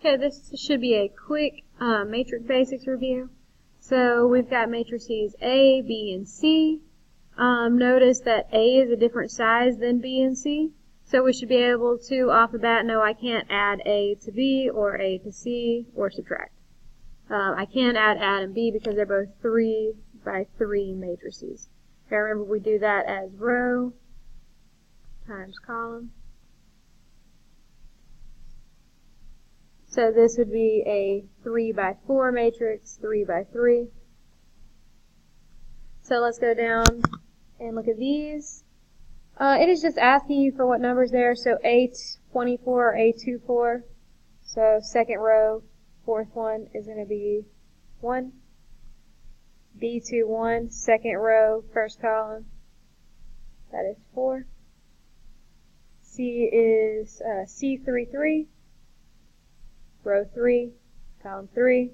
Okay, this should be a quick matrix basics review. So we've got matrices A, B, and C. Notice that A is a different size than B and C. So we should be able to, off the bat, know I can't add A to B or A to C or subtract. I can add A and B because they're both 3 by 3 matrices. Okay, remember we do that as row times column. So this would be a 3 by 4 matrix, 3 by 3. So let's go down and look at these. It is just asking you for what numbers there. So A24 or A24. So second row, fourth one is going to be 1. B21, second row, first column. That is 4. C is C33. Row 3, column 3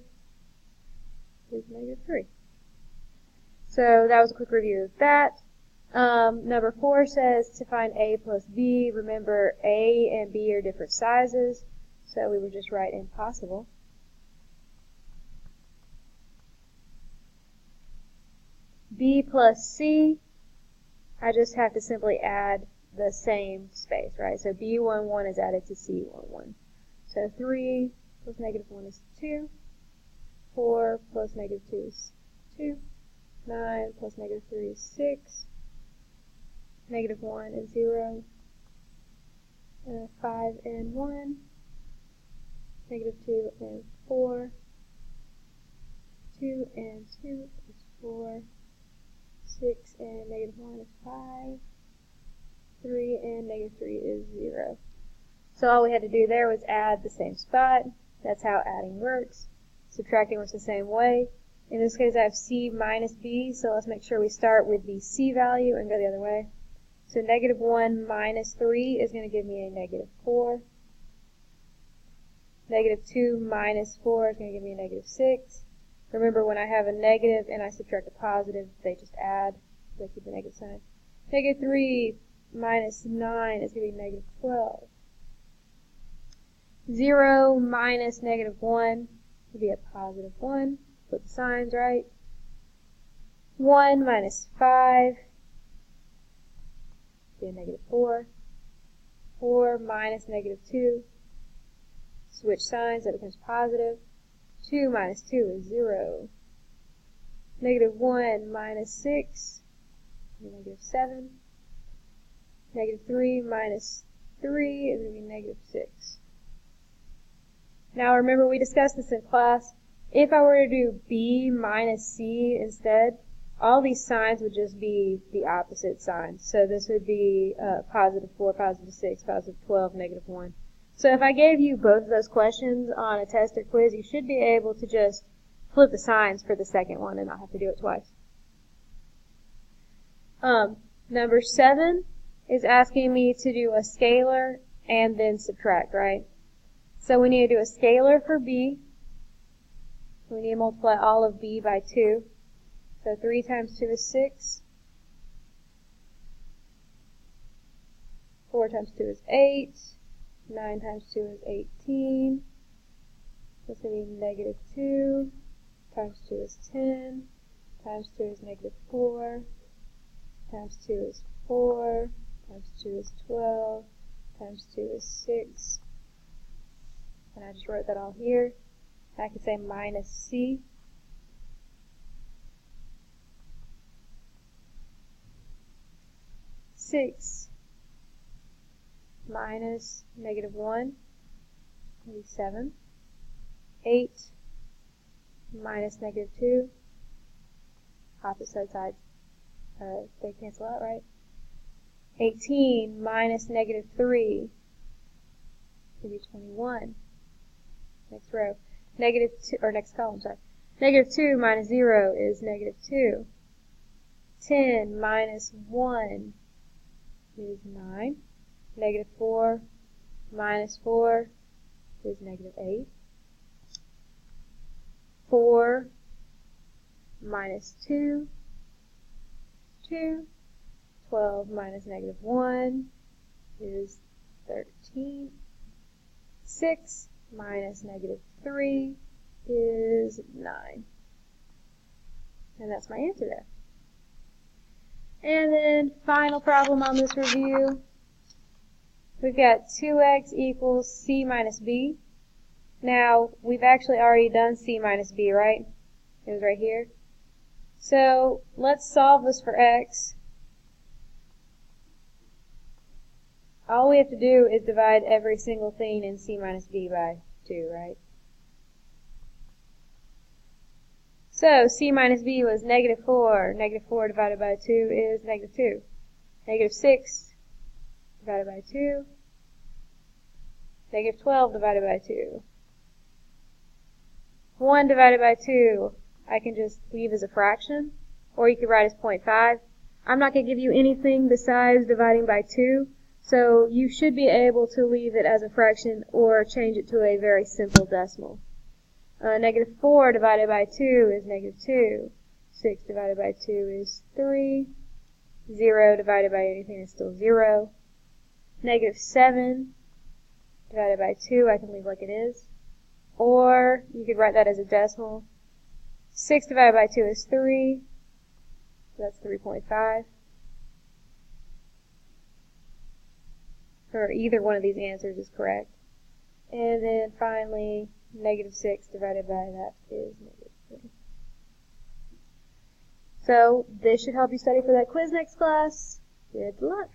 is -3. So that was a quick review of that. Number 4 says to find A plus B. Remember, A and B are different sizes, so we would just write impossible. B plus C, I just have to simply add the same space, right? So B11 is added to C11. So 3 plus -1 is 2. 4 plus -2 is 2. 9 plus -3 is 6. -1 is 0. 5 and 1. -2 and 4. 2 and 2 is 4. 6 and -1 is 5. 3 and -3 is 0. So all we had to do there was add the same spot. That's how adding works. Subtracting works the same way. In this case I have C minus B, so let's make sure we start with the C value and go the other way. So -1 minus 3 is going to give me a -4. -2 minus 4 is going to give me a -6. Remember, when I have a negative and I subtract a positive, they just add. They keep the negative sign. -3 minus 9 is going to be -12. 0 minus -1 would be a +1. Put the signs right. 1 minus 5 would be a -4. 4 minus -2. Switch signs, that becomes positive. 2 minus 2 is 0. -1 minus 6 would be -7. -3 minus 3 is going to be -6. Now remember, we discussed this in class. If I were to do B minus C instead, all these signs would just be the opposite signs. So this would be +4, +6, +12, -1. So if I gave you both of those questions on a test or quiz, you should be able to just flip the signs for the second one and not have to do it twice. Number 7 is asking me to do a scalar and then subtract, right? So we need to do a scalar for B. We need to multiply all of B by 2. So 3 times 2 is 6. 4 times 2 is 8. 9 times 2 is 18. This will be -2. Times 2 is 10. Times 2 is -4. Times 2 is 4. Times 2 is 12. Times 2 is 6. And I just wrote that all here. I could say minus C. Six minus -1 will be 7. 8 minus -2. Opposite sides, they cancel out, right? 18 minus -3 will be 21. Next row. -2, or next column, sorry. -2 minus 0 is -2. 10 minus 1 is 9. -4 minus 4 is -8. 4 minus 2, 2. 12 minus -1 is 13. 6 minus negative 3 is 9. And that's my answer there. And then final problem on this review. We've got 2x equals c minus b. Now, we've actually already done c minus b, right? It was right here. So, let's solve this for x. All we have to do is divide every single thing in c minus b by 2, right? So, c minus b was negative 4. Negative 4 divided by 2 is negative 2. Negative 6 divided by 2. Negative 12 divided by 2. 1 divided by 2, I can just leave as a fraction, or you could write as 0.5. I'm not going to give you anything besides dividing by 2, so you should be able to leave it as a fraction or change it to a very simple decimal. Negative 4 divided by 2 is negative 2. 6 divided by 2 is 3. 0 divided by anything is still 0. Negative 7 divided by 2, I can leave like it is. Or you could write that as a decimal. 6 divided by 2 is 3. So that's 3.5. Or either one of these answers is correct. And then finally, negative 6 divided by that is negative 3. So this should help you study for that quiz next class. Good luck.